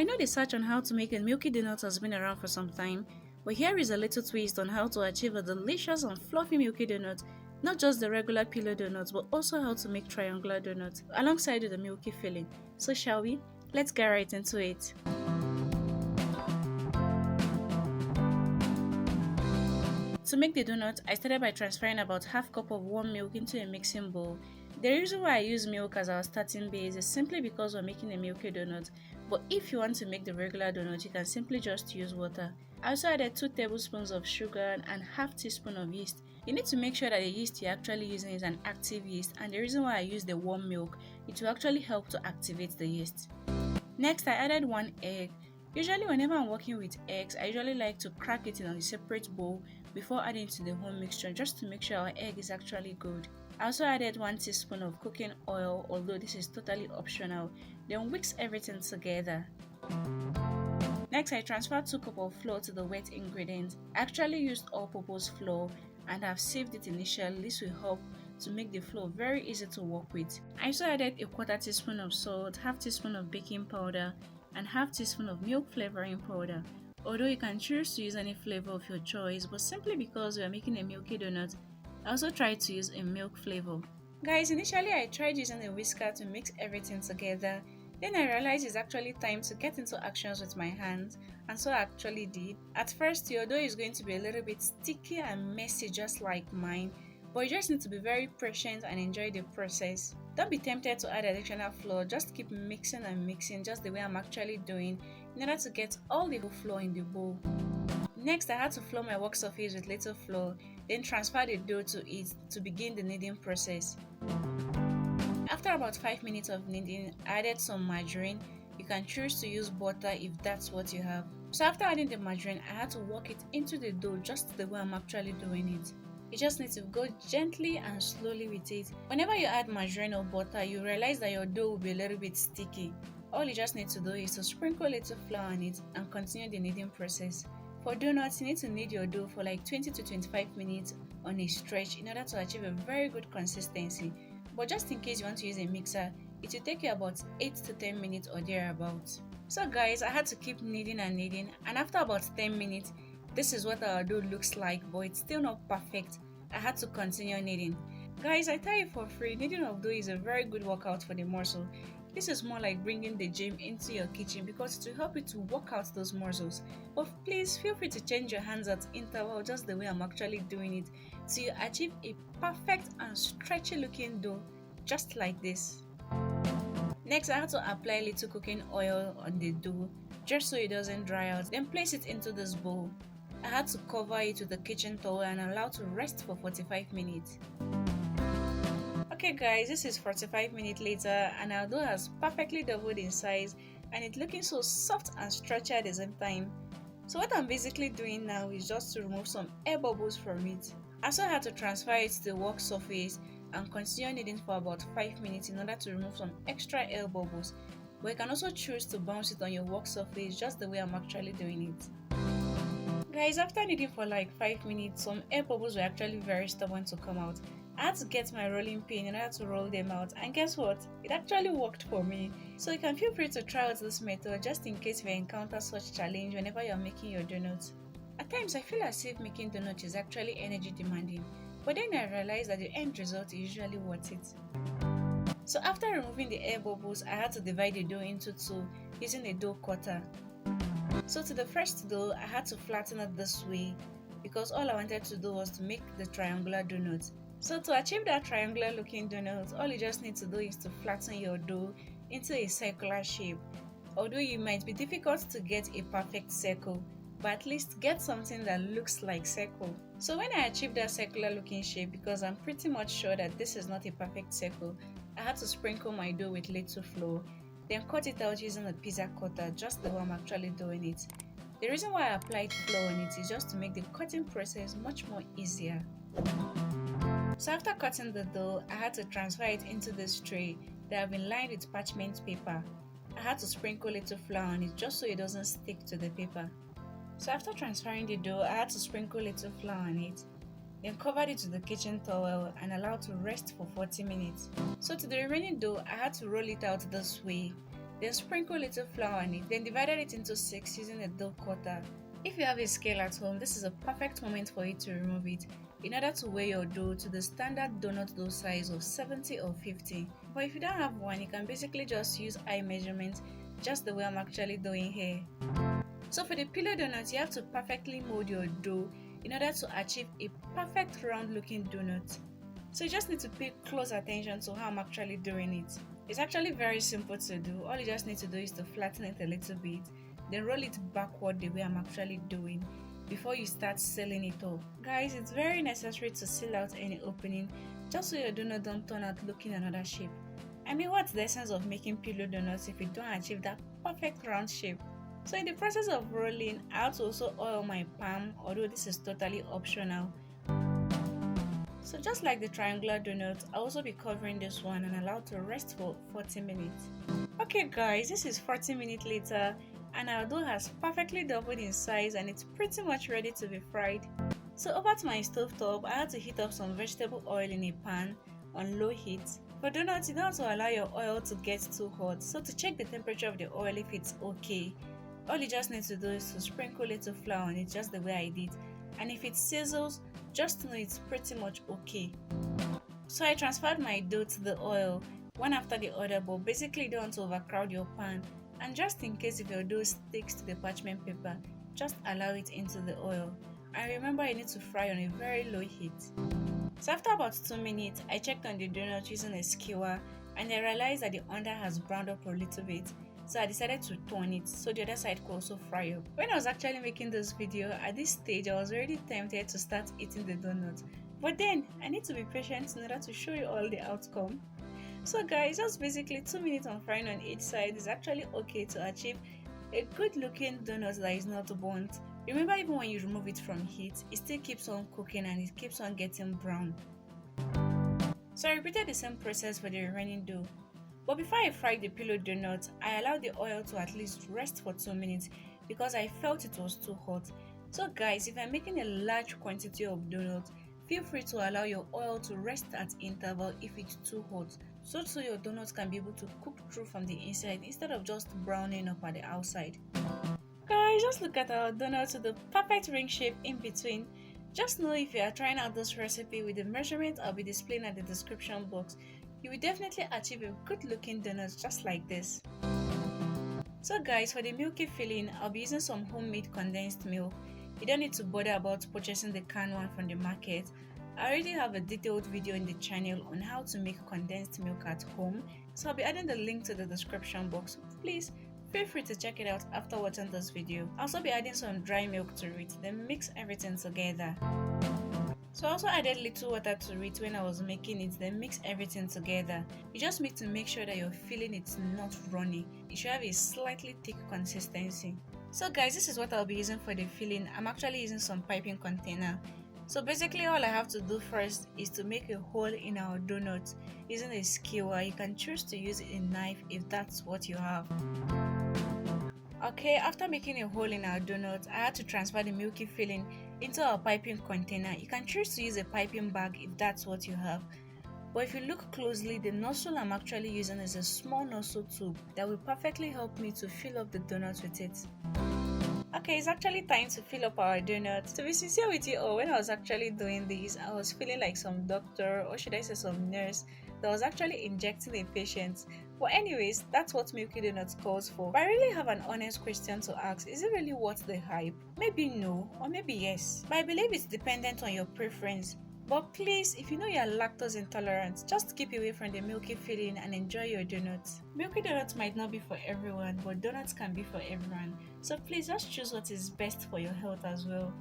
I know the search on how to make a milky donut has been around for some time, but here is a little twist on how to achieve a delicious and fluffy milky donut, not just the regular pillow donuts, but also how to make triangular donuts alongside with the milky filling. So shall we? Let's get right into it. To make the donut, I started by transferring about half cup of warm milk into a mixing bowl. The reason why I use milk as our starting base is simply because we're making a milky donut, but if you want to make the regular donut, you can simply just use water. I also added 2 tablespoons of sugar and half teaspoon of yeast. You need to make sure that the yeast you're actually using is an active yeast, and the reason why I use the warm milk, it will actually help to activate the yeast. Next, I added 1 egg. Usually whenever I'm working with eggs, I usually like to crack it in a separate bowl before adding to the whole mixture just to make sure our egg is actually good. I also added 1 teaspoon of cooking oil, although this is totally optional. Then whisk everything together. Next, I transferred 2 cups of flour to the wet ingredients. I actually used all-purpose flour and have saved it initially. This will help to make the flour very easy to work with. I also added a 1/4 teaspoon of salt, half teaspoon of baking powder, and half teaspoon of milk flavoring powder. Although you can choose to use any flavor of your choice, but simply because we are making a milky donut, I also tried to use a milk flavor. Guys, initially I tried using a whisker to mix everything together. Then I realized it's actually time to get into actions with my hands, and so I actually did. At first, your dough is going to be a little bit sticky and messy just like mine, but you just need to be very patient and enjoy the process. Don't be tempted to add additional flour, just keep mixing and mixing just the way I'm actually doing in order to get all the whole flour in the bowl. Next, I had to flour my work surface with little flour, then transfer the dough to it to begin the kneading process. After about 5 minutes of kneading, I added some margarine. You can choose to use butter if that's what you have. So after adding the margarine, I had to work it into the dough just the way I'm actually doing it. You just need to go gently and slowly with it. Whenever you add margarine or butter, you realize that your dough will be a little bit sticky. All you just need to do is to sprinkle a little flour on it and continue the kneading process. For donuts, you need to knead your dough for like 20 to 25 minutes on a stretch in order to achieve a very good consistency. But just in case you want to use a mixer, it will take you about 8 to 10 minutes or thereabouts. So guys, I had to keep kneading and kneading, and after about 10 minutes, this is what our dough looks like, but it's still not perfect. I had to continue kneading. Guys, I tell you for free, kneading of dough is a very good workout for the muscle. This is more like bringing the gym into your kitchen because it will help you to work out those muscles. But please feel free to change your hands at interval just the way I'm actually doing it so you achieve a perfect and stretchy looking dough just like this. Next, I had to apply a little cooking oil on the dough just so it doesn't dry out. Then place it into this bowl. I had to cover it with a kitchen towel and allow to rest for 45 minutes. Okay guys, this is 45 minutes later and our dough has perfectly doubled in size and it's looking so soft and stretchy at the same time. So what I'm basically doing now is just to remove some air bubbles from it. I also had to transfer it to the work surface and continue kneading for about 5 minutes in order to remove some extra air bubbles. But you can also choose to bounce it on your work surface just the way I'm actually doing it. Guys, after kneading for like 5 minutes, some air bubbles were actually very stubborn to come out. I had to get my rolling pin in order to roll them out, and guess what? It actually worked for me. So you can feel free to try out this method just in case you encounter such challenge whenever you're making your donuts. At times I feel as if making donuts is actually energy demanding, but then I realized that the end result is usually worth it. So after removing the air bubbles, I had to divide the dough into two using a dough cutter. So to the first dough, I had to flatten it this way because all I wanted to do was to make the triangular donut. So to achieve that triangular looking donut, all you just need to do is to flatten your dough into a circular shape. Although it might be difficult to get a perfect circle, but at least get something that looks like circle. So when I achieved that circular looking shape, because I'm pretty much sure that this is not a perfect circle, I had to sprinkle my dough with little flour, then cut it out using a pizza cutter just the way I'm actually doing it. The reason why I applied flour on it is just to make the cutting process much more easier. So after cutting the dough, I had to transfer it into this tray that have been lined with parchment paper. I had to sprinkle a little flour on it just so it doesn't stick to the paper. So after transferring the dough, I had to sprinkle a little flour on it, then covered it with the kitchen towel and allowed to rest for 40 minutes. So to the remaining dough, I had to roll it out this way. then sprinkle a little flour on it, then divided it into 6 using a dough cutter. If you have a scale at home, this is a perfect moment for you to remove it in order to weigh your dough to the standard donut dough size of 70 or 50. But if you don't have one, you can basically just use eye measurement, just the way I'm actually doing here. So for the pillow donut, you have to perfectly mold your dough in order to achieve a perfect round looking donut. So you just need to pay close attention to how I'm actually doing it. It's actually very simple to do. All you just need to do is to flatten it a little bit, then roll it backward the way I'm actually doing before you start sealing it up. Guys, it's very necessary to seal out any opening just so your donut don't turn out looking another shape. I mean, what's the essence of making pillow donuts if you don't achieve that perfect round shape? So in the process of rolling, I had to also oil my palm, although this is totally optional. So just like the triangular donut, I'll also be covering this one and allowed to rest for 40 minutes. Okay guys, this is 40 minutes later and our dough has perfectly doubled in size and it's pretty much ready to be fried. So over to my stove top, I had to heat up some vegetable oil in a pan on low heat. For donuts, you don't have to allow your oil to get too hot, so to check the temperature of the oil if it's okay, all you just need to do is to sprinkle a little flour on it just the way I did, and if it sizzles, just know it's pretty much okay. So I transferred my dough to the oil, one after the other, but basically don't want to overcrowd your pan, and just in case if your dough sticks to the parchment paper, just allow it into the oil. And remember, you need to fry on a very low heat. So after about 2 minutes, I checked on the donut using a skewer and I realized that the under has browned up a little bit. So I decided to turn it so the other side could also fry up. When I was actually making this video, at this stage I was already tempted to start eating the donut. But then I need to be patient in order to show you all the outcome. So guys, just basically 2 minutes on frying on each side is actually okay to achieve a good looking donut that is not burnt. Remember, even when you remove it from heat, it still keeps on cooking and it keeps on getting brown. So I repeated the same process for the remaining dough. But before I fried the pillow donut, I allowed the oil to at least rest for 2 minutes because I felt it was too hot. So guys, if I'm making a large quantity of donuts, feel free to allow your oil to rest at interval if it's too hot, so your donuts can be able to cook through from the inside instead of just browning up at the outside. Guys, just look at our donuts with the perfect ring shape in between. Just know if you are trying out this recipe with the measurement I'll be displaying at the description box, you will definitely achieve a good looking donut just like this. So guys, for the milky filling, I'll be using some homemade condensed milk. You don't need to bother about purchasing the canned one from the market. I already have a detailed video in the channel on how to make condensed milk at home, so I'll be adding the link to the description box. Please feel free to check it out after watching this video. I'll also be adding some dry milk to it, then mix everything together. So I also added little water to it when I was making it, then mix everything together. You just need to make sure that your filling is not runny. It should have a slightly thick consistency. So guys, this is what I'll be using for the filling. I'm actually using some piping container. So basically all I have to do first is to make a hole in our donut using a skewer. You can choose to use a knife if that's what you have. Okay, after making a hole in our donut, I had to transfer the milky filling into our piping container. You can choose to use a piping bag if that's what you have. But if you look closely, the nozzle I'm actually using is a small nozzle tube that will perfectly help me to fill up the donut with it. Okay, it's actually time to fill up our donuts. To be sincere with you all, when I was actually doing this, I was feeling like some doctor, or should I say some nurse, that was actually injecting a patient. But anyways, that's what Milky Donuts calls for. But I really have an honest question to ask. Is it really worth the hype? Maybe no, or maybe yes. But I believe it's dependent on your preference. But please, if you know you are lactose intolerant, just keep away from the milky filling and enjoy your donuts. Milky donuts might not be for everyone, but donuts can be for everyone. So please just choose what is best for your health as well.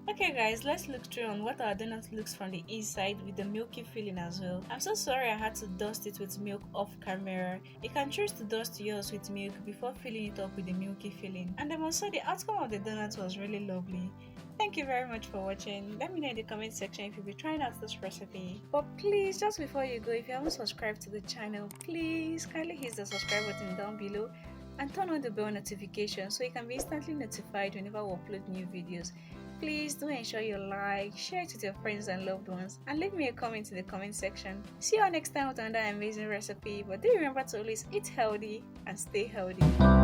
Okay guys, let's look through on what our donut looks from the inside with the milky filling as well. I'm so sorry I had to dust it with milk off camera. You can choose to dust yours with milk before filling it up with the milky filling. And I must say the outcome of the donut was really lovely. Thank you very much for watching. Let me know in the comment section if you'll be trying out this recipe. But please, just before you go, if you haven't subscribed to the channel, please kindly hit the subscribe button down below and turn on the bell notification so you can be instantly notified whenever we upload new videos. Please do ensure you like, share it with your friends and loved ones, and leave me a comment in the comment section. See you all next time with another amazing recipe, but do remember to always eat healthy and stay healthy.